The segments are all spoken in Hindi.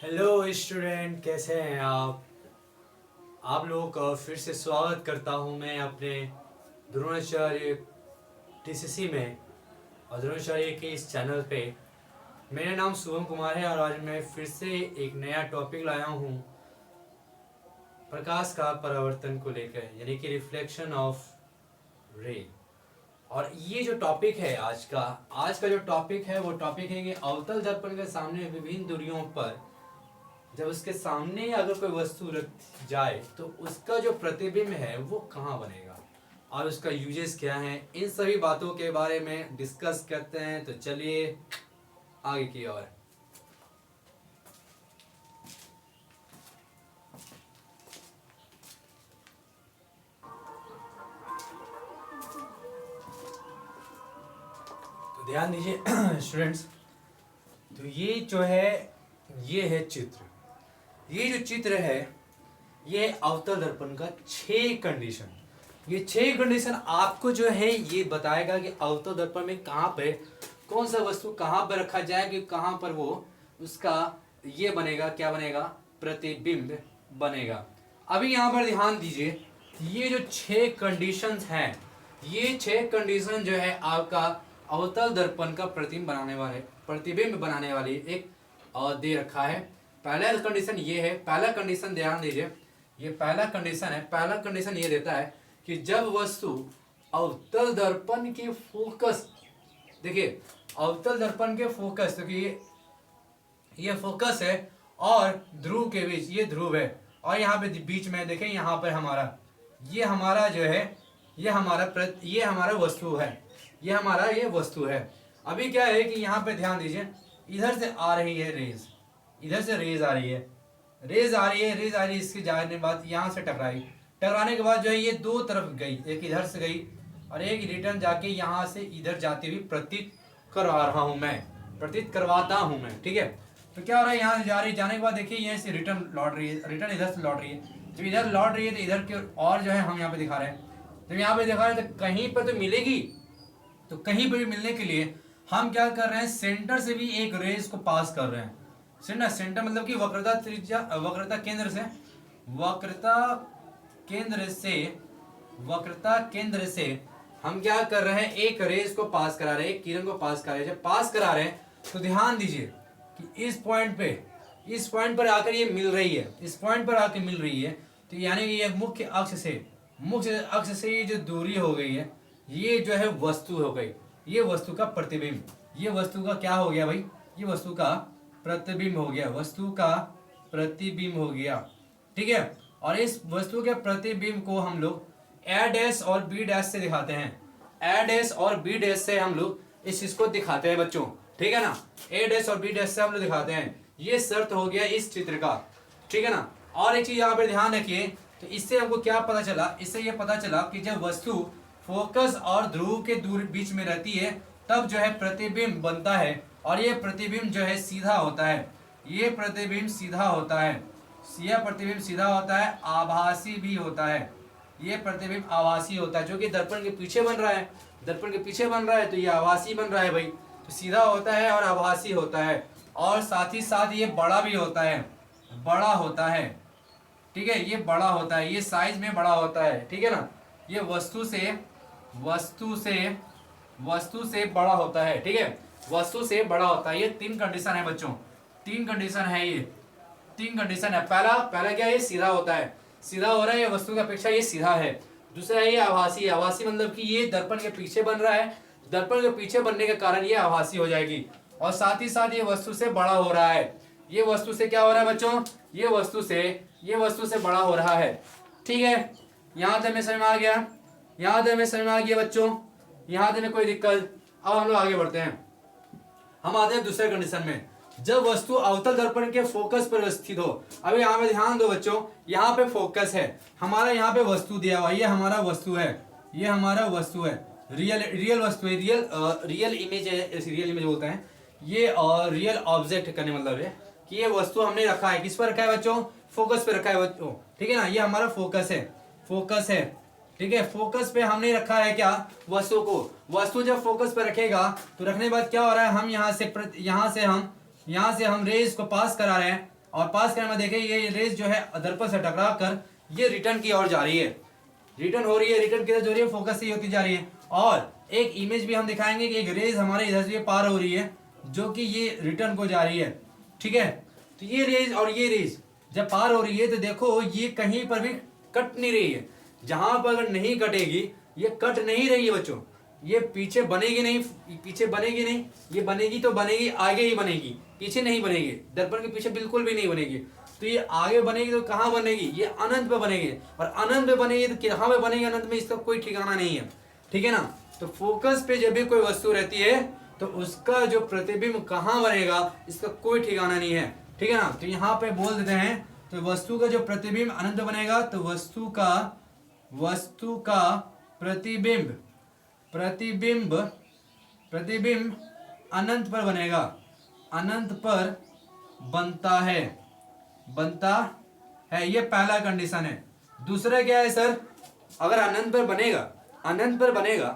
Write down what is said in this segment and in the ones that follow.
हेलो स्टूडेंट, कैसे हैं आप लोगों का फिर से स्वागत करता हूं मैं अपने द्रोणाचार्य टीसीसी में और द्रोणाचार्य के इस चैनल पे। मेरा नाम शुभम कुमार है और आज मैं फिर से एक नया टॉपिक लाया हूं प्रकाश का परावर्तन को लेकर, यानी कि रिफ्लेक्शन ऑफ रे। और ये जो टॉपिक है आज का जो टॉपिक है वो टॉपिक है कि अवतल दर्पण के सामने विभिन्न दूरियों पर जब उसके सामने अगर कोई वस्तु रख जाए तो उसका जो प्रतिबिंब है वो कहाँ बनेगा और उसका यूजेस क्या है, इन सभी बातों के बारे में डिस्कस करते हैं। तो चलिए आगे की ओर। तो ध्यान दीजिए स्टूडेंट्स, तो ये जो है ये है चित्र। ये जो चित्र है ये अवतल दर्पण का 6 कंडीशन। ये 6 कंडीशन आपको जो है ये बताएगा कि अवतल दर्पण में कहाँ पे कौन सा वस्तु कहाँ पर रखा जाए कि कहाँ पर वो उसका ये बनेगा, क्या बनेगा, प्रतिबिंब बनेगा। अभी यहाँ पर ध्यान दीजिए, ये जो 6 कंडीशंस हैं, ये 6 कंडीशन जो है आपका अवतल दर्पण का प्रतिबिंब बनाने वाली एक दे रखा है। पहला कंडीशन ये है, पहला कंडीशन ध्यान दीजिए, ये पहला कंडीशन है। पहला कंडीशन ये देता है कि जब वस्तु अवतल दर्पण के फोकस, देखिए अवतल दर्पण के फोकस, देखिए ये फोकस है और ध्रुव के बीच, ये ध्रुव है और यहाँ पे बीच में देखिए यहाँ पर ये हमारा जो है ये हमारा वस्तु है, ये हमारा ये वस्तु है। अभी क्या है कि यहाँ पे ध्यान दीजिए, इधर से आ रही है रेज, इधर से रेज आ रही है, इसके जाने के बाद यहाँ से टकराने के बाद जो है ये दो तरफ गई, एक इधर से गई और एक रिटर्न जाके यहाँ से इधर जाती हुई प्रतीत करवाता हूँ मैं, ठीक है। तो क्या हो रहा है, यहाँ जा रही, जाने के बाद देखिए यहाँ से रिटर्न लौट रही है, रिटर्न इधर से लौट रही है। जब इधर लौट रही है तो इधर के और जो है हम यहाँ पे दिखा रहे हैं, जब यहाँ पे दिखा रहे हैं तो कहीं पर तो मिलेगी, तो कहीं पर भी मिलने के लिए हम क्या कर रहे हैं, सेंटर से भी एक रेज को पास कर रहे हैं। सेंटर मतलब कि वक्रता केंद्र से हम क्या कर रहे हैं, एक रेज को पास करा रहे हैं, एक किरण को पास करा रहे हैं। जब पास करा रहे हैं तो ध्यान दीजिए कि इस पॉइंट पर आकर ये मिल रही है, इस पॉइंट पर आकर मिल रही है। तो यानी कि ये मुख्य अक्ष से ये जो दूरी हो गई है, ये जो है वस्तु हो गई, ये वस्तु का प्रतिबिंब, ये वस्तु का क्या हो गया भाई, ये वस्तु का प्रतिबिंब हो गया, ठीक है। और इस वस्तु के प्रतिबिंब को हम लोग ए डैश और बी डैश से दिखाते हैं, ए डैश और बी डैश से हम लोग इस चीज को दिखाते हैं बच्चों, ठीक है ना। ए डैश और बी डैश से हम लोग दिखाते हैं, ये शर्त हो गया इस चित्र का, ठीक है ना। और एक चीज यहाँ पे ध्यान रखिए, तो इससे हमको क्या पता चला, इससे ये पता चला कि जब वस्तु फोकस और ध्रुव के दूर बीच में रहती है तब जो है प्रतिबिंब बनता है, और ये प्रतिबिंब जो है सीधा होता है, ये प्रतिबिंब सीधा होता है, आभासी भी होता है, ये प्रतिबिंब आभासी होता है, जो कि दर्पण के पीछे बन रहा है, तो ये आभासी बन रहा है भाई, तो सीधा होता है और आभासी होता है, और साथ ही साथ ये बड़ा भी होता है, ठीक है, ये बड़ा होता है, ये साइज में बड़ा होता है, ठीक है ना। ये वस्तु से बड़ा होता है, ठीक है, वस्तु से बड़ा होता है। ये 3 कंडीशन है बच्चों, 3 कंडीशन है, ये 3 कंडीशन है। पहला क्या है, ये सीधा होता है, सीधा हो रहा है, ये वस्तु की अपेक्षा ये सीधा है। दूसरा है ये आभासी मतलब कि ये दर्पण के पीछे बन रहा है, दर्पण के पीछे बनने के कारण ये आभासी हो जाएगी, और साथ ही साथ ये वस्तु से बड़ा हो रहा है, ये वस्तु से क्या हो रहा है बच्चों, ये वस्तु से बड़ा हो रहा है, ठीक है। यहाँ तक में समझ में आ गया, बच्चों, यहाँ तक में कोई दिक्कत। अब हम लोग आगे बढ़ते हैं, हम आते हैं दूसरे कंडीशन में, जब वस्तु अवतल दर्पण के फोकस पर स्थित हो। अभी यहाँ पे ध्यान दो बच्चों, यहाँ पे फोकस है हमारा, यहाँ पे वस्तु दिया हुआ, ये हमारा वस्तु है, रियल वस्तु है, रियल इमेज बोलते हैं ये, और रियल ऑब्जेक्ट करने मतलब है कि ये वस्तु हमने रखा है, किस पर रखा है बच्चों, फोकस पे रखा है बच्चों, ठीक है ना। ये हमारा फोकस है, ठीक है। फोकस पे हमने रखा है क्या, वस्तु को। वस्तु जब फोकस पे रखेगा तो रखने के बाद क्या हो रहा है, हम यहाँ से हम रेज को पास करा रहे हैं, और पास करने में देखें ये रेज जो है दर्पण से टकरा कर ये रिटर्न की ओर जा रही है, रिटर्न हो रही है, रिटर्न किधर हो रही है, फोकस से होती जा रही है। और एक इमेज भी हम दिखाएंगे कि एक रेज हमारे इधर से पार हो रही है जो कि ये रिटर्न को जा रही है, ठीक है। तो ये रेज और ये रेज जब पार हो रही है तो देखो ये कहीं पर भी कट नहीं रही है, जहां पर अगर नहीं कटेगी ये कट नहीं रही है बच्चों, ये पीछे बनेगी नहीं, पीछे बनेगी नहीं, ये बनेगी तो बनेगी आगे ही बनेगी, पीछे नहीं बनेगी, दर्पण के पीछे बिल्कुल भी नहीं बनेगी। तो ये आगे बनेगी तो कहाँ बनेगी, ये अनंत पे बनेगी, और अनंत पे बनेगी तो कहाँ पे बनेगी अनंत में, इसका कोई ठिकाना नहीं है, ठीक है ना। तो फोकस पे जब भी कोई वस्तु रहती है तो उसका जो प्रतिबिंब कहाँ बनेगा इसका कोई ठिकाना नहीं है, ठीक है ना। तो यहाँ पे बोल देते हैं तो वस्तु का जो प्रतिबिंब अनंत बनेगा तो वस्तु का प्रतिबिंब प्रतिबिंब अनंत पर बनेगा, अनंत पर बनता है ये पहला कंडीशन है। दूसरा क्या है सर, अगर अनंत पर बनेगा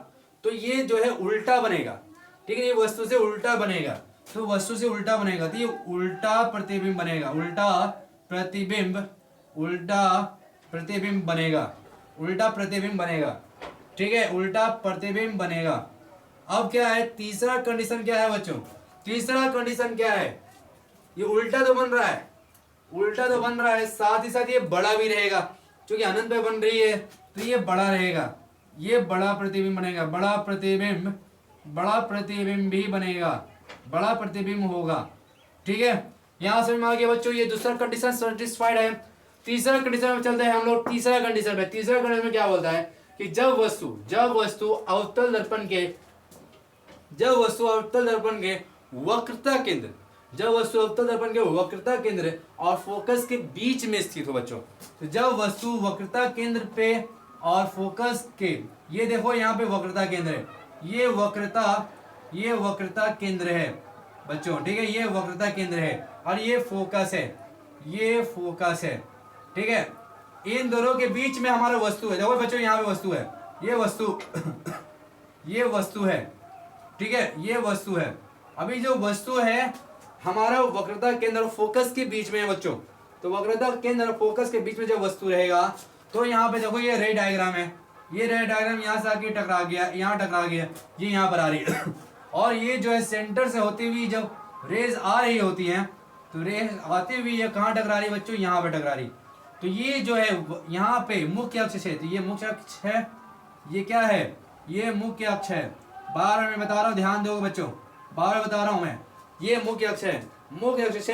तो ये जो है उल्टा बनेगा, ठीक है, ये वस्तु से उल्टा बनेगा, तो वस्तु से उल्टा बनेगा तो ये उल्टा प्रतिबिंब बनेगा, उल्टा प्रतिबिंब बनेगा, ठीक है, उल्टा प्रतिबिंब बनेगा। अब क्या है तीसरा कंडीशन क्या है बच्चों, तीसरा कंडीशन क्या है, ये उल्टा तो बन रहा है, साथ ही साथ ये बड़ा भी रहेगा, क्योंकि अनंत पे बन रही है तो ये बड़ा रहेगा, ये बड़ा प्रतिबिंब बनेगा, बड़ा प्रतिबिंब भी बनेगा, बड़ा प्रतिबिंब होगा, ठीक है। यहां समझ में आ गया बच्चों, ये दूसरा कंडीशन सेटिस्फाइड है। तीसरा कंडीशन में चलते हैं हम लोग, तीसरा कंडीशन में क्या बोलता है कि जब वस्तु अवतल दर्पण के वक्रता केंद्र और फोकस के बीच में स्थित हो बच्चों। तो जब वस्तु वक्रता केंद्र पे और फोकस के, ये देखो यहाँ पे वक्रता केंद्र है, ये वक्रता केंद्र है बच्चों, ठीक है, ये वक्रता केंद्र है और ये फोकस है, ठीक है। इन दोनों के बीच में हमारा वस्तु है, देखो बच्चों यहाँ पे वस्तु है, ये वस्तु है, ठीक है, ये वस्तु है। अभी जो वस्तु है हमारा वक्रता केंद्र और फोकस के बीच में है बच्चों, तो वक्रता केंद्र और फोकस के बीच में जब वस्तु रहेगा तो यहाँ पे देखो ये रे डायग्राम है, ये रे डायग्राम यहाँ से आके टकरा गया, यहाँ टकरा गया, ये यहाँ पर आ रही है और ये जो है सेंटर से होती हुई जब रेज आ रही होती हैं तो रेज आती हुई ये कहाँ टकरा रही है बच्चों, यहाँ पे टकरा रही। तो ये जो है यहाँ पे मुख्य अक्ष है, तो ये मुख्य अक्ष है, ये क्या है, ये मुख्य अक्ष है, बार मैं बता रहा हूँ, ध्यान दो बच्चों, बार बता रहा हूँ मैं, ये मुख्य अक्ष है। मुख्य अक्ष से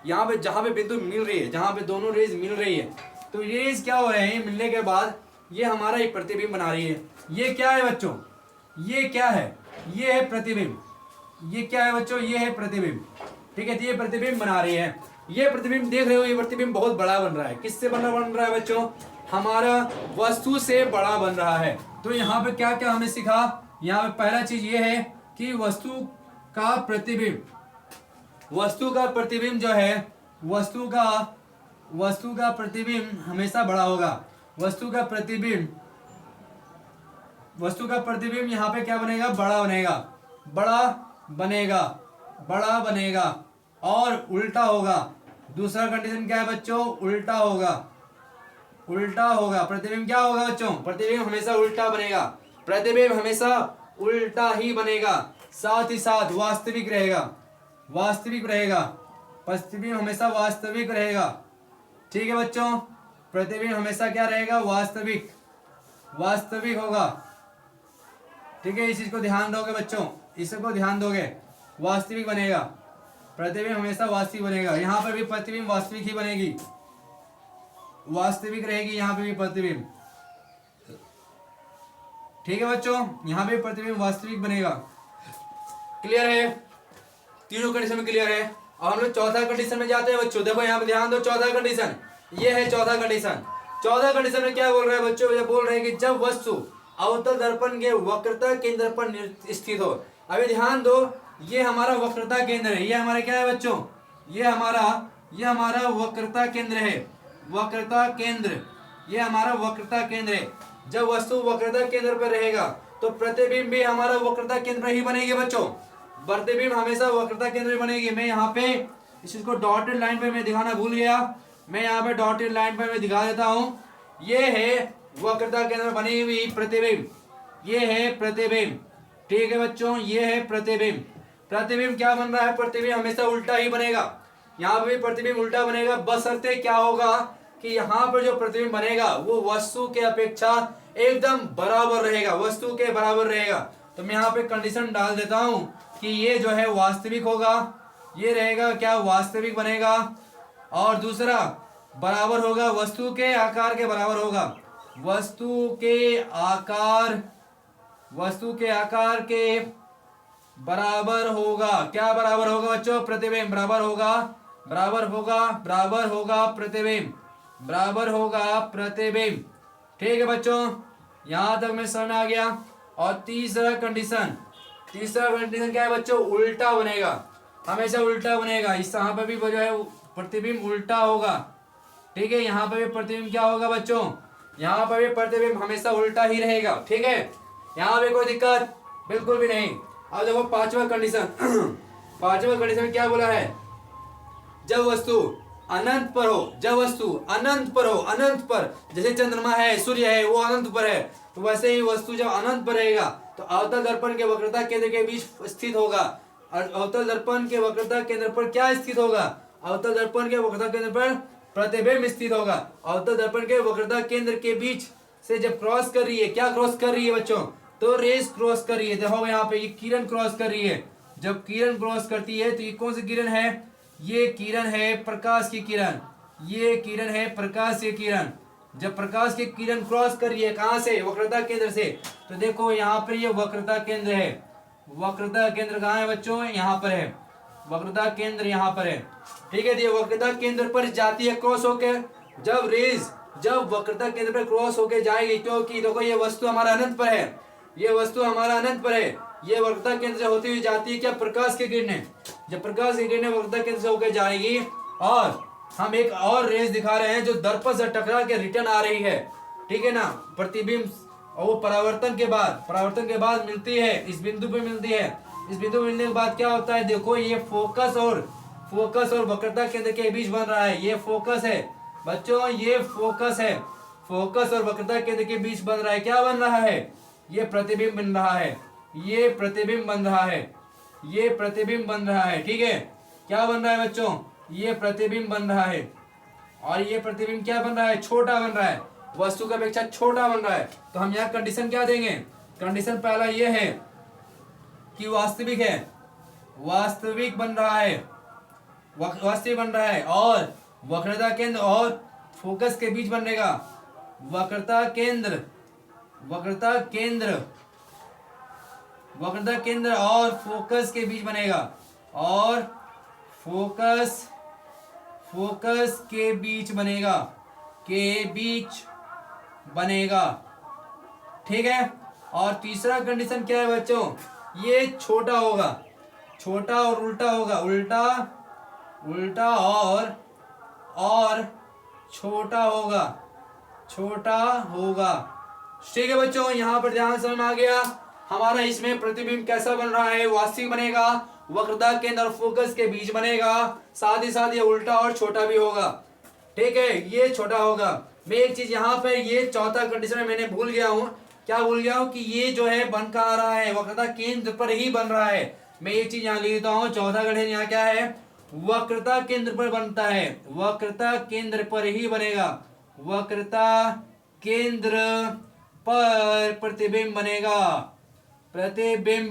यहाँ पे जहाँ पे बिंदु मिल रही है, जहाँ पे दोनों रेज मिल रही है, तो रेज क्या हो रहे हैं, मिलने के बाद ये हमारा एक प्रतिबिंब बना रही है। ये क्या है बच्चों, ये क्या है, ये है प्रतिबिंब, ये क्या है बच्चों, ये है प्रतिबिंब, ठीक है। तो ये प्रतिबिंब बना रही है, ये प्रतिबिंब देख रहे हो, ये प्रतिबिंब बहुत बड़ा बन रहा है, किससे बन रहा है बच्चों, हमारा वस्तु से बड़ा बन रहा है। तो यहाँ पे क्या क्या हमने सीखा, यहाँ पे पहला चीज ये है कि वस्तु का प्रतिबिंब जो है, वस्तु का प्रतिबिंब हमेशा बड़ा होगा, वस्तु का प्रतिबिंब यहाँ पे क्या बनेगा, बड़ा बनेगा और उल्टा होगा। दूसरा कंडीशन क्या है बच्चों, उल्टा होगा, प्रतिबिंब क्या होगा बच्चों, प्रतिबिंब हमेशा उल्टा बनेगा, प्रतिबिंब हमेशा उल्टा ही बनेगा, साथ ही साथ वास्तविक रहेगा, प्रतिबिंब हमेशा वास्तविक रहेगा, ठीक है बच्चों। प्रतिबिंब हमेशा क्या रहेगा, वास्तविक होगा, ठीक है। इस चीज को ध्यान दोगे बच्चों, इसको ध्यान दोगे, वास्तविक बनेगा, प्रतिबिंब हमेशा वास्तविक बनेगा। यहाँ पर भी प्रतिबिंब वास्तविक ही बनेगी, वास्तविक रहेगी यहाँ पे भी प्रतिबिंब, ठीक है बच्चों, यहाँ पे प्रतिबिंब वास्तविक बनेगा। क्लियर है, तीनों कंडीशन में क्लियर है। और हम लोग चौथा कंडीशन में जाते हैं बच्चों, देखो यहाँ पे ध्यान दो, चौथा कंडीशन ये है, चौथा कंडीशन में क्या बोल रहे हैं बच्चों, ये बोल रहे हैं कि जब वस्तु अवतल दर्पण के वक्रता केंद्र पर स्थित हो। अभी ध्यान दो, ये हमारा वक्रता केंद्र है, ये हमारा क्या है बच्चों, ये हमारा वक्रता केंद्र है, ये हमारा वक्रता केंद्र है। जब वस्तु वक्रता केंद्र पर रहेगा तो प्रतिबिंब भी हमारा वक्रता केंद्र ही बनेगी बच्चों, प्रतिबिंब हमेशा वक्रता केंद्र बनेगी। मैं यहाँ पे इस चीज को डॉटेड लाइन पे मैं दिखाना भूल गया, मैं यहाँ पे डॉटेड लाइन पे मैं दिखा देता हूँ। ये है वक्रता के अंदर बनी हुई प्रतिबिंब, ये है प्रतिबिंब, ठीक है बच्चों, ये है प्रतिबिंब। प्रतिबिंब क्या बन रहा है, प्रतिबिंब हमेशा उल्टा ही बनेगा, यहाँ पे भी प्रतिबिंब उल्टा बनेगा, बशर्ते क्या होगा कि यहाँ पर जो प्रतिबिंब बनेगा वो वस्तु के अपेक्षा एकदम बराबर रहेगा, वस्तु के बराबर रहेगा। तो मैं यहाँ पे कंडीशन डाल देता हूँ कि ये जो है वास्तविक होगा, ये रहेगा क्या, वास्तविक बनेगा, और दूसरा बराबर होगा, वस्तु के आकार के बराबर होगा, वस्तु के आकार, वस्तु के आकार के बराबर होगा। क्या बराबर होगा बच्चों, प्रतिबिंब बराबर होगा, बराबर होगा, बराबर होगा प्रतिबिंब, बराबर होगा प्रतिबिंब, ठीक है बच्चों, यहां तक मैं समझ में आ गया। और तीसरा कंडीशन, तीसरा कंडीशन क्या है बच्चों, उल्टा बनेगा, हमेशा उल्टा बनेगा, इस यहाँ पे भी जो है प्रतिबिंब उल्टा होगा, ठीक है, यहाँ पे भी प्रतिबिंब क्या होगा बच्चों, यहाँ पे भी प्रतिबिंब हमेशा उल्टा ही रहेगा, ठीक है, यहाँ पे कोई दिक्कत बिल्कुल भी नहीं। अब देखो पांचवा कंडीशन, पांचवा कंडीशन क्या बोला है, जब वस्तु अनंत पर हो, जब वस्तु अनंत पर हो, अनंत पर, जैसे चंद्रमा है, सूर्य है, वो अनंत पर है, तो वैसे ही वस्तु जब अनंत पर रहेगा तो अवतल दर्पण के वक्रता केंद्र के बीच स्थित होगा। अवतल दर्पण के वक्रता केंद्र पर क्या स्थित होगा, अवतल दर्पण के वक्रता केंद्र पर प्रतिबिंब स्थित होगा। अवतल दर्पण के वक्रता केंद्र के बीच से जब क्रॉस कर रही है, क्या क्रॉस कर रही है बच्चों, तो रेस क्रॉस कर रही है, देखो यहाँ पे ये किरण क्रॉस कर रही है, जब किरण क्रॉस करती है तो ये कौन सी किरण है, ये किरण है प्रकाश की किरण, ये किरण है प्रकाश की किरण। जब प्रकाश की किरण क्रॉस कर रही है कहां से, वक्रता केंद्र से, तो देखो यहाँ पर ये वक्रता केंद्र है, वक्रता केंद्र कहाँ है बच्चों, यहाँ पर है, वक्रता केंद्र यहाँ पर है, ठीक है। ये वक्रता केंद्र पर जाती है क्रॉस होकर, जब रेज जब वक्रता केंद्र पर क्रॉस होकर जाएगी, क्योंकि देखो ये वस्तु हमारा अनंत पर है, ये वस्तु हमारा अनंत पर है, ये वक्रता केंद्र से होती हुई जाती है क्या, प्रकाश की किरणें, जब प्रकाश की किरणें वक्रता केंद्र से होकर जाएगी, और हम एक और रेस दिखा रहे हैं जो दर्पण से टकरा के रिटर्न आ रही है, ठीक है ना, प्रतिबिंब, और वो परावर्तन के बाद मिलती है, इस बिंदु पे मिलती है, इस बिंदु मिलने के बाद क्या होता है, देखो ये फोकस और वक्रता केंद्र के बीच बन रहा है, ये फोकस है बच्चों, ये फोकस है, फोकस और वक्रता केंद्र के बीच बन रहा है, क्या बन रहा है, ये प्रतिबिंब बन रहा है, ये प्रतिबिंब बन रहा है, ये प्रतिबिंब बन रहा है, ठीक है, क्या बन रहा है बच्चों, ये प्रतिबिंब बन रहा है, और ये प्रतिबिंब क्या बन रहा है, छोटा बन रहा है, वस्तु की अपेक्षा छोटा बन रहा है। तो हम यहाँ कंडीशन क्या देंगे, कंडीशन पहला ये है कि वास्तविक है, वास्तविक बन रहा है, वास्तविक बन रहा है, और वक्रता केंद्र और फोकस के बीच बनेगा, वक्रता केंद्र और फोकस के बीच बनेगा, और फोकस के बीच बनेगा, ठीक है। और तीसरा कंडीशन क्या है बच्चों, ये छोटा होगा, छोटा और उल्टा होगा, उल्टा और छोटा होगा, ठीक है बच्चों, यहाँ पर ध्यान समझ में आ गया हमारा, इसमें प्रतिबिंब कैसा बन रहा है, वास्तविक बनेगा, वक्रता केंद्र और फोकस के बीच बनेगा, साथ ही साथ ये उल्टा और छोटा भी होगा, ठीक है, ये छोटा होगा। मैं एक चीज यहाँ पे, ये चौथा कंडीशन में मैंने भूल गया हूँ, क्या भूल गया हूँ कि ये जो है बन कहाँ रहा है, वक्रता केंद्र पर ही बन रहा है, मैं एक चीज यहाँ लिख देता हूँ, चौथा कंडीशन यहाँ क्या है, वक्रता केंद्र पर बनता है, वक्रता केंद्र पर ही बनेगा, वक्रता केंद्र पर प्रतिबिंब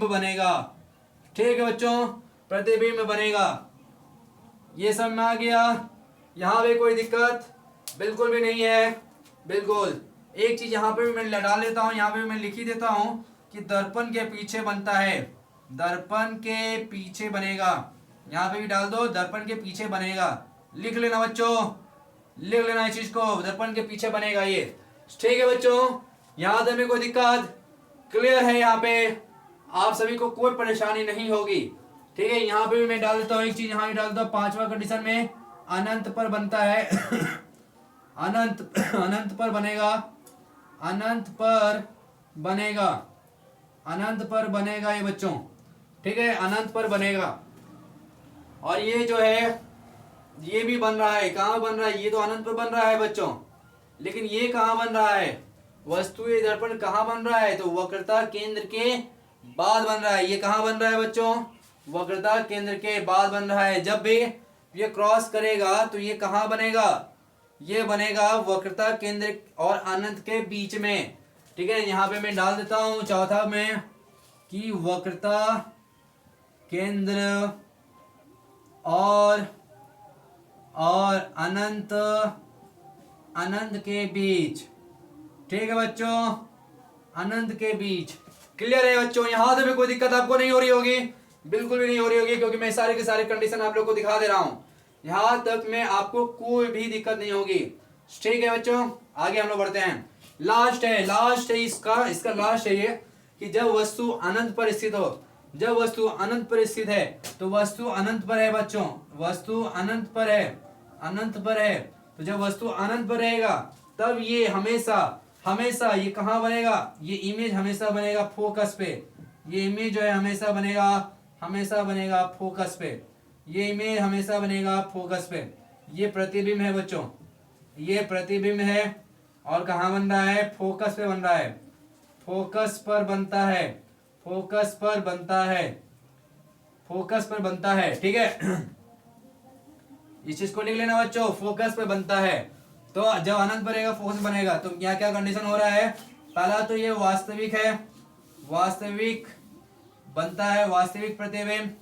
बनेगा, ठीक है बच्चों, प्रतिबिंब बनेगा, ये सब में आ गया, यहाँ पे कोई दिक्कत बिल्कुल भी नहीं है, बिल्कुल। एक चीज यहाँ पे भी मैं डाल देता हूँ, यहाँ पे भी मैं लिख ही देता हूँ कि दर्पण के पीछे बनता है, दर्पण के पीछे बनेगा, यहाँ पे भी डाल दो, दर्पण के पीछे बनेगा, लिख लेना बच्चों, लिख लेना इस चीज को, दर्पण के पीछे बनेगा ये, ठीक है बच्चों, यहाँ तक में कोई दिक्कत क्लियर है, यहाँ पे आप सभी को कोई परेशानी नहीं होगी, ठीक है। यहाँ पे भी मैं डाल देता हूँ एक चीज, यहाँ भी डाल देता हूँ, पांचवा कंडीशन में अनंत पर बनता है अनंत पर बनेगा, अनंत पर बनेगा ये बच्चों, ठीक है, अनंत पर बनेगा, और ये जो है ये भी बन रहा है, कहाँ बन रहा है, ये तो अनंत पर बन रहा है बच्चों, लेकिन ये कहाँ बन रहा है, वस्तुएं दर्पण कहाँ बन रहा है, तो वक्रता केंद्र के बाद बन रहा है। ये कहाँ बन रहा है बच्चों, वक्रता केंद्र के बाद बन रहा है। जब भी ये क्रॉस करेगा तो ये कहाँ बनेगा, ये बनेगा वक्रता केंद्र और अनंत के बीच में। ठीक है, यहाँ पे मैं डाल देता हूं चौथा में कि वक्रता केंद्र और अनंत के बीच। ठीक है बच्चों, अनंत के बीच। क्लियर है बच्चों, यहां से भी कोई दिक्कत आपको नहीं हो रही होगी, बिल्कुल भी नहीं हो रही होगी, क्योंकि मैं सारे के सारे कंडीशन आप लोग को दिखा दे रहा हूं। यहां तक में आपको कोई भी दिक्कत नहीं होगी। ठीक है बच्चों, आगे हम लोग बढ़ते हैं। लास्ट है इसका लास्ट है ये कि जब वस्तु अनंत पर स्थित हो, जब वस्तु अनंत पर स्थित है, तो वस्तु अनंत पर है बच्चों, वस्तु अनंत पर है, अनंत पर है। तो जब वस्तु अनंत पर रहेगा तब ये हमेशा ये कहाँ बनेगा, ये इमेज हमेशा बनेगा फोकस पे। ये इमेज जो है हमेशा बनेगा फोकस पे। ये इमेज हमेशा बनेगा फोकस पे। ये प्रतिबिंब है बच्चों, ये प्रतिबिंब है और कहाँ बन रहा है, फोकस पे बन रहा है, फोकस पर बनता है, फोकस पर बनता है, फोकस पर बनता है। ठीक है, इस चीज को लिख लेना बच्चों, फोकस पे बनता है। तो जब अनंत बनेगा फोकस बनेगा, तो क्या क्या कंडीशन हो रहा है, पहला तो ये वास्तविक है, वास्तविक बनता है, वास्तविक प्रतिबिंब।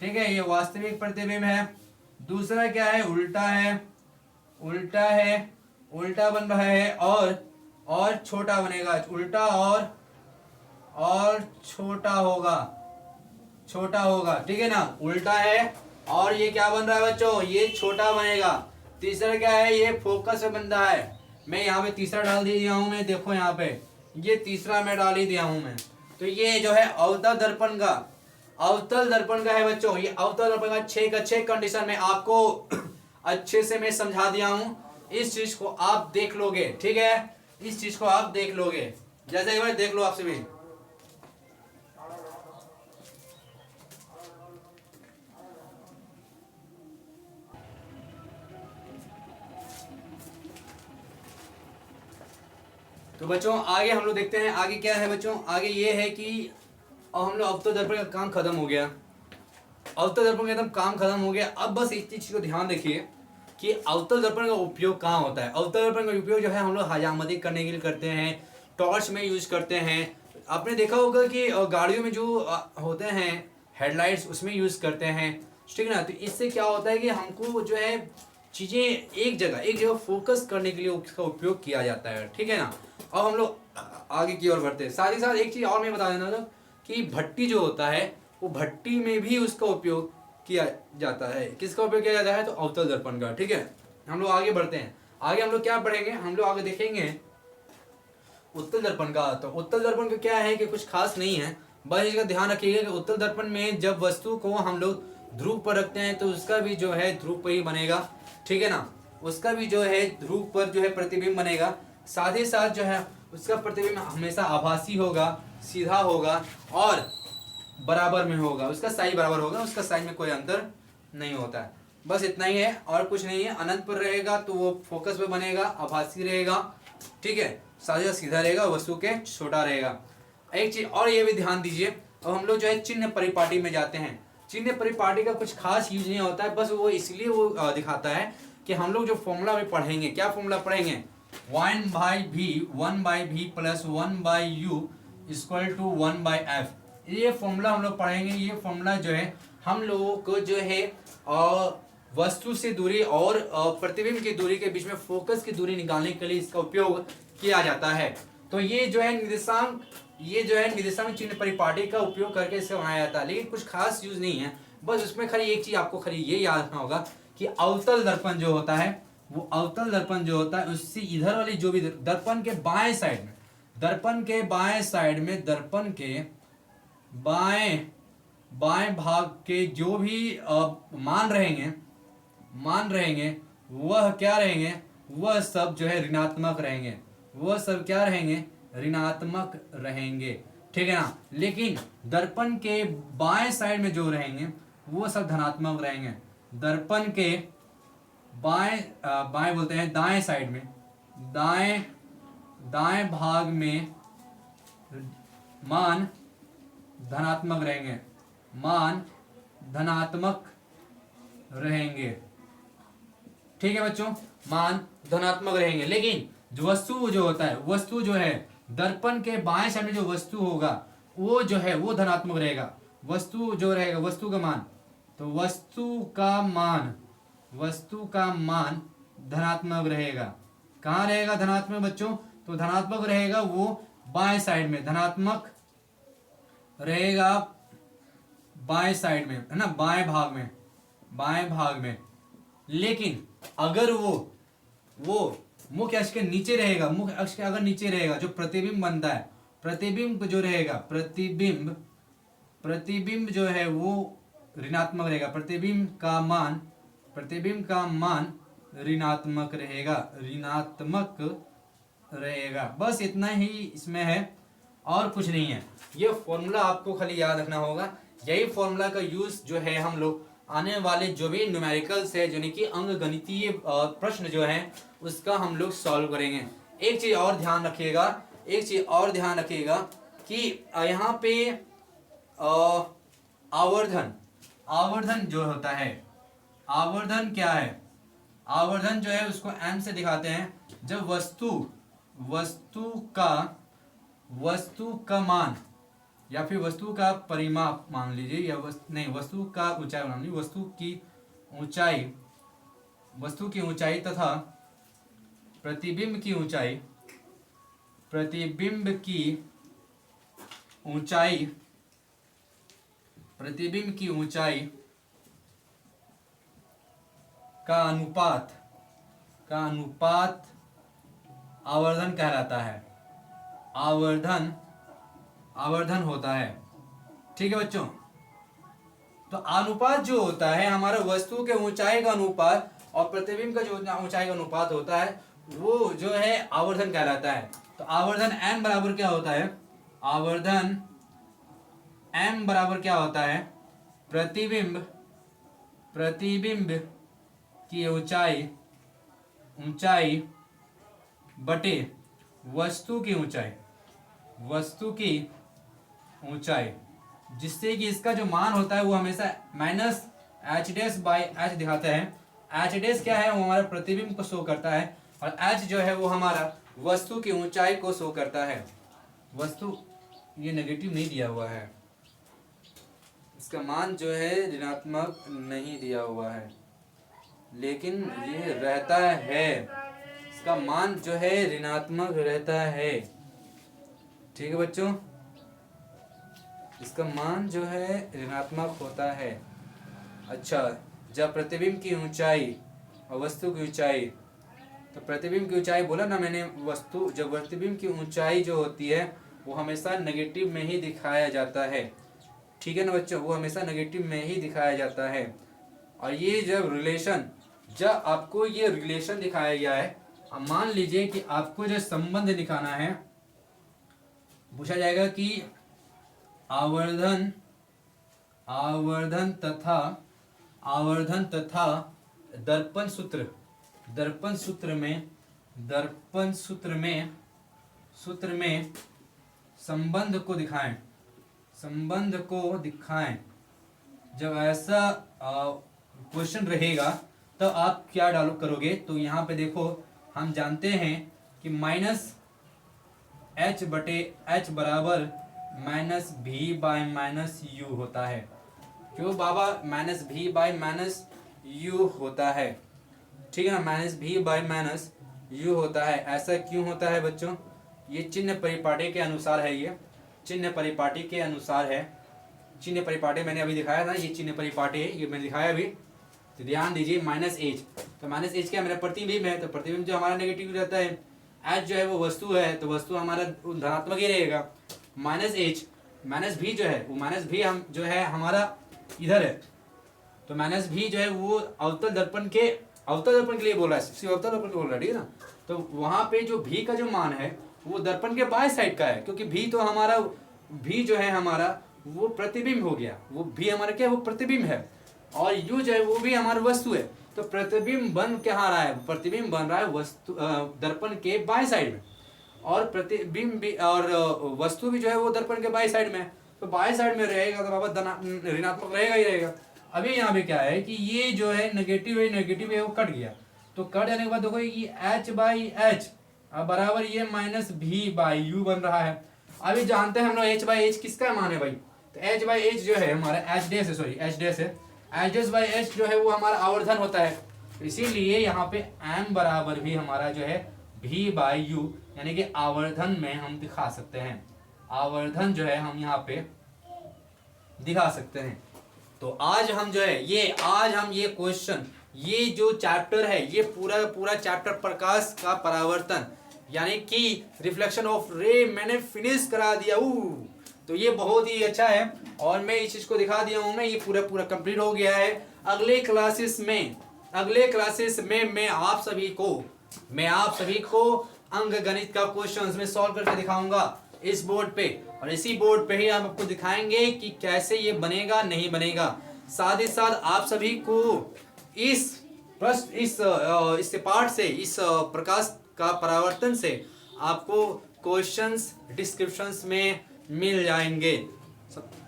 ठीक है, ये वास्तविक प्रतिबिंब है। दूसरा क्या है, उल्टा है, उल्टा है, उल्टा बन रहा है और छोटा बनेगा, उल्टा और छोटा होगा, छोटा होगा। ठीक है ना, उल्टा है और ये क्या बन रहा है बच्चों, ये छोटा बनेगा। तीसरा क्या है, ये फोकस पे बन रहा है। मैं यहाँ पे तीसरा डाल दिया हूँ, मैं देखो यहाँ पे ये तीसरा मैं डाल ही दिया हूँ मैं। तो ये जो है अवतल दर्पण का, अवतल दर्पण का है बच्चों, ये अवतल दर्पण का 6 का 6 कंडीशन में आपको अच्छे से मैं समझा दिया हूँ। इस चीज को आप देख लोगे, ठीक है, इस चीज को आप देख लोगे। जैसे एक बार देख लो आपसे भी। तो बच्चों आगे हम लोग देखते हैं, आगे क्या है बच्चों, आगे ये है कि अब हम लोग अवतल दर्पण का काम खत्म हो गया, अवतल दर्पण का एकदम काम खत्म हो गया। अब बस एक चीज को ध्यान देखिए कि अवतल दर्पण का उपयोग कहाँ होता है। अवतल दर्पण का उपयोग जो है हम लोग हजामती करने के लिए करते हैं, टॉर्च में यूज करते हैं। आपने देखा होगा कि गाड़ियों में जो होते हैं हेडलाइट्स, उसमें यूज करते हैं। ठीक है ना, तो इससे क्या होता है कि हमको जो है चीजें एक जगह फोकस करने के लिए उसका उपयोग किया जाता है। ठीक है ना, अब हम लोग आगे की ओर बढ़ते हैं। साथ ही साथ एक चीज और मैं बता देना था कि भट्टी जो होता है वो भट्टी में भी उसका उपयोग किया जाता है। किसका उपयोग किया जाता है, तो अवतल दर्पण का। ठीक है, हम लोग आगे बढ़ते हैं। आगे हम लोग क्या पढ़ेंगे, हम लोग आगे देखेंगे उत्तल दर्पण का। तो उत्तल दर्पण का क्या है कि कुछ खास नहीं है, बस इसका ध्यान रखिएगा कि उत्तल दर्पण में जब वस्तु को हम लोग ध्रुव पर रखते हैं तो उसका भी जो है ध्रुव पर ही बनेगा। ठीक है ना, उसका भी जो है ध्रुव पर जो है प्रतिबिंब बनेगा। साथ ही साथ जो है उसका प्रतिबिंब हमेशा आभासी होगा, सीधा होगा और बराबर में होगा, उसका साइज बराबर होगा, उसका साइज में कोई अंतर नहीं होता है। बस इतना ही है और कुछ नहीं है। अनंत पर रहेगा तो वो फोकस पे बनेगा, आभासी रहेगा। ठीक है, साझा सीधा रहेगा, वस्तु के छोटा रहेगा। एक चीज और ये भी ध्यान दीजिए, अब हम लोग जो है चिन्ह परिपाटी में जाते हैं। चिन्ह परिपाटी का कुछ खास यूज नहीं होता है, बस वो इसलिए वो दिखाता है कि हम लोग जो फॉर्मूला में पढ़ेंगे, क्या फॉर्मूला पढ़ेंगे, 1/v plus 1/u equal to 1/f। ये फॉर्मूला हम लोग पढ़ेंगे। ये फॉर्मूला जो है हम लोगों को जो है वस्तु से दूरी और प्रतिबिंब की दूरी के बीच में फोकस की दूरी निकालने के लिए इसका उपयोग किया जाता है। तो ये जो है निर्देशांक, ये जो है निर्देशांक चिन्ह परिपाटी का उपयोग करके इसका बनाया जाता है, लेकिन कुछ खास यूज नहीं है। बस उसमें खाली एक चीज आपको खाली ये याद रखना होगा कि अवतल दर्पण जो होता है, वो अवतल दर्पण जो होता है उससे इधर वाली जो भी दर्पण के बाएं साइड में, दर्पण के बाएं साइड में, दर्पण के बाएं भाग के जो भी मान रहेंगे वह क्या रहेंगे, वह सब जो है ऋणात्मक रहेंगे, वह सब क्या रहेंगे, ऋणात्मक रहेंगे। ठीक है ना, लेकिन दर्पण के बाएं साइड में जो रहेंगे वो सब धनात्मक रहेंगे। दर्पण के बाएं बाएं बोलते हैं दाएं साइड में, दाएं दाएं भाग में मान धनात्मक रहेंगे, मान धनात्मक रहेंगे। ठीक है बच्चों, मान धनात्मक रहेंगे। लेकिन जो वस्तु जो होता है, वस्तु जो है दर्पण के बाएं साइड में जो वस्तु होगा वो जो है वो धनात्मक रहेगा। वस्तु जो रहेगा, वस्तु का मान, तो वस्तु का मान धनात्मक रहेगा। कहाँ रहेगा धनात्मक बच्चों? तो धनात्मक रहेगा वो बाएं साइड में, धनात्मक रहेगा बाएं साइड में, है ना, बाएं भाग में, बाएं भाग में। लेकिन अगर वो मुख्य अक्ष के नीचे रहेगा, मुख्य अक्ष के अगर नीचे रहेगा, जो प्रतिबिंब बनता है, प्रतिबिंब जो रहेगा, प्रतिबिंब जो है वो ऋणात्मक रहेगा। प्रतिबिंब का मान ऋणात्मक रहेगा। बस इतना ही इसमें है और कुछ नहीं है। ये फॉर्मूला आपको खाली याद रखना होगा। यही फॉर्मूला का यूज जो है हम लोग आने वाले जो भी न्यूमेरिकल्स है, यानी कि अंक गणितीय प्रश्न जो है उसका हम लोग सॉल्व करेंगे। एक चीज और ध्यान रखिएगा कि यहाँ पे आवर्धन जो होता है, आवर्धन क्या है? आवर्धन जो है उसको m से दिखाते हैं। जब वस्तु का मान या फिर वस्तु का परिमाप मान लीजिए, या वस्तु का ऊंचाई मान लीजिए, वस्तु की ऊंचाई तथा प्रतिबिंब की ऊंचाई का अनुपात आवर्धन कहलाता है। आवर्धन होता है। ठीक है बच्चों, तो अनुपात जो होता है हमारा वस्तु के ऊंचाई का अनुपात और प्रतिबिंब का जो ऊंचाई का अनुपात होता है वो जो है आवर्धन कहलाता है। तो आवर्धन m बराबर क्या होता है? आवर्धन m बराबर क्या होता है? प्रतिबिंब की ऊंचाई बटे वस्तु की ऊंचाई, जिससे कि इसका जो मान होता है वो हमेशा minus H dash by H दिखाता है। एच डैश क्या है? वो हमारा प्रतिबिंब को शो करता है, और एच जो है वो हमारा वस्तु की ऊंचाई को शो करता है। वस्तु, ये नेगेटिव नहीं दिया हुआ है, इसका मान जो है ऋणात्मक नहीं दिया हुआ है, लेकिन ये रहता है, इसका मान जो है ऋणात्मक रहता है। ठीक है बच्चों, इसका मान जो है ऋणात्मक होता है। अच्छा, जब प्रतिबिंब की ऊंचाई और वस्तु की ऊंचाई, तो प्रतिबिंब की ऊंचाई बोला ना मैंने, जब प्रतिबिंब की ऊंचाई जो होती है वो हमेशा नेगेटिव में ही दिखाया जाता है। ठीक है ना बच्चों, वो हमेशा नेगेटिव में ही दिखाया जाता है। और ये जब आपको ये रिलेशन दिखाया गया है, अब मान लीजिए कि आपको जो संबंध दिखाना है, पूछा जाएगा कि आवर्धन तथा दर्पण सूत्र में संबंध को दिखाएं। जब ऐसा क्वेश्चन रहेगा तो आप क्या करोगे? तो यहाँ पे देखो, हम जानते हैं कि माइनस एच बटे एच बराबर माइनस भी बाय माइनस यू होता है। क्यों बाबा? माइनस भी बाय माइनस यू होता है। ठीक है ना, माइनस भी बाय माइनस यू होता है। ऐसा क्यों होता है बच्चों? ये चिन्ह परिपाटी के अनुसार है। ये चिन्ह परिपाटी के अनुसार है। चिन्ह परिपाटी मैंने अभी दिखाया था, ये चिन्ह परिपाटी है, ये मैंने दिखाया अभी, तो ध्यान दीजिए। माइनस एच, तो माइनस एच क्या? मेरा प्रतिबिंब है, तो प्रतिबिंब जो हमारा नेगेटिव रहता है। एच जो है वो वस्तु है, तो वस्तु हमारा धनात्मक ही रहेगा। माइनस एच, माइनस भी जो है वो माइनस भी हम जो है हमारा इधर है, तो माइनस भी जो है वो अवतल दर्पण के लिए बोल रहा है, सिर्फ अवतल दर्पण बोल रहा है। ठीक है ना, तो वहां पे जो भी का जो मान है वो दर्पण के बाएं साइड का है, क्योंकि भी तो हमारा भी जो है हमारा वो प्रतिबिंब हो गया। वो भी हमारा क्या? वो प्रतिबिंब है। और यू जो है वो भी हमारी वस्तु है। तो प्रतिबिंब बन कहाँ रहा है, प्रतिबिंब बन रहा है वस्तु दर्पण के बाएं साइड में, और प्रतिबिंब भी और वस्तु भी जो है वो दर्पण के बाएं साइड में है। तो बाएं साइड में रहेगा तो बाबा ऋणात्मक रहेगा ही रहेगा। अभी यहाँ पे क्या है कि ये जो है नेगेटिव है वो कट गया। तो कट जाने के बाद देखो ये H/H बराबर ये माइनस V/U बन रहा है। अभी जानते हैं हम लोग H/H किसका मान है भाई, तो H/H जो है हमारा H डैश है, सॉरी H डैश है, H डैश बाई H जो है वो हमारा आवर्धन होता है। इसीलिए यहाँ पे M बराबर भी हमारा जो है V/U यानी कि आवर्धन में हम दिखा सकते हैं, आवर्धन जो है हम यहाँ पे दिखा सकते हैं। तो आज हम जो है ये क्वेश्चन, ये जो चैप्टर है ये पूरा चैप्टर प्रकाश का परावर्तन यानी कि रिफ्लेक्शन ऑफ रे मैंने फिनिश करा दिया। तो ये बहुत ही अच्छा है और मैं इस चीज को दिखा दिया हूं, मैं ये पूरा कंप्लीट हो गया है। अगले क्लासेस में मैं आप सभी को अंक गणित का क्वेश्चंस में सॉल्व करके दिखाऊंगा इस बोर्ड पे, और इसी बोर्ड पे ही हम आपको दिखाएंगे कि कैसे ये बनेगा नहीं बनेगा। साथ ही साथ आप सभी को इस पार्ट से, इस प्रकाश का परावर्तन से आपको क्वेश्चंस डिस्क्रिप्शंस में मिल जाएंगे,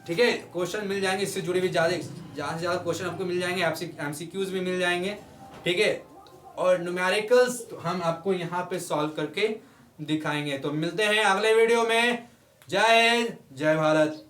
ठीक है, क्वेश्चन मिल जाएंगे, इससे जुड़े भी ज्यादा से ज्यादा क्वेश्चन आपको मिल जाएंगे, एमसीक्यूज भी मिल जाएंगे, ठीक है, और न्यूमेरिकल्स हम आपको यहाँ पे सॉल्व करके दिखाएंगे। तो मिलते हैं अगले वीडियो में। जय हिंद, जय भारत।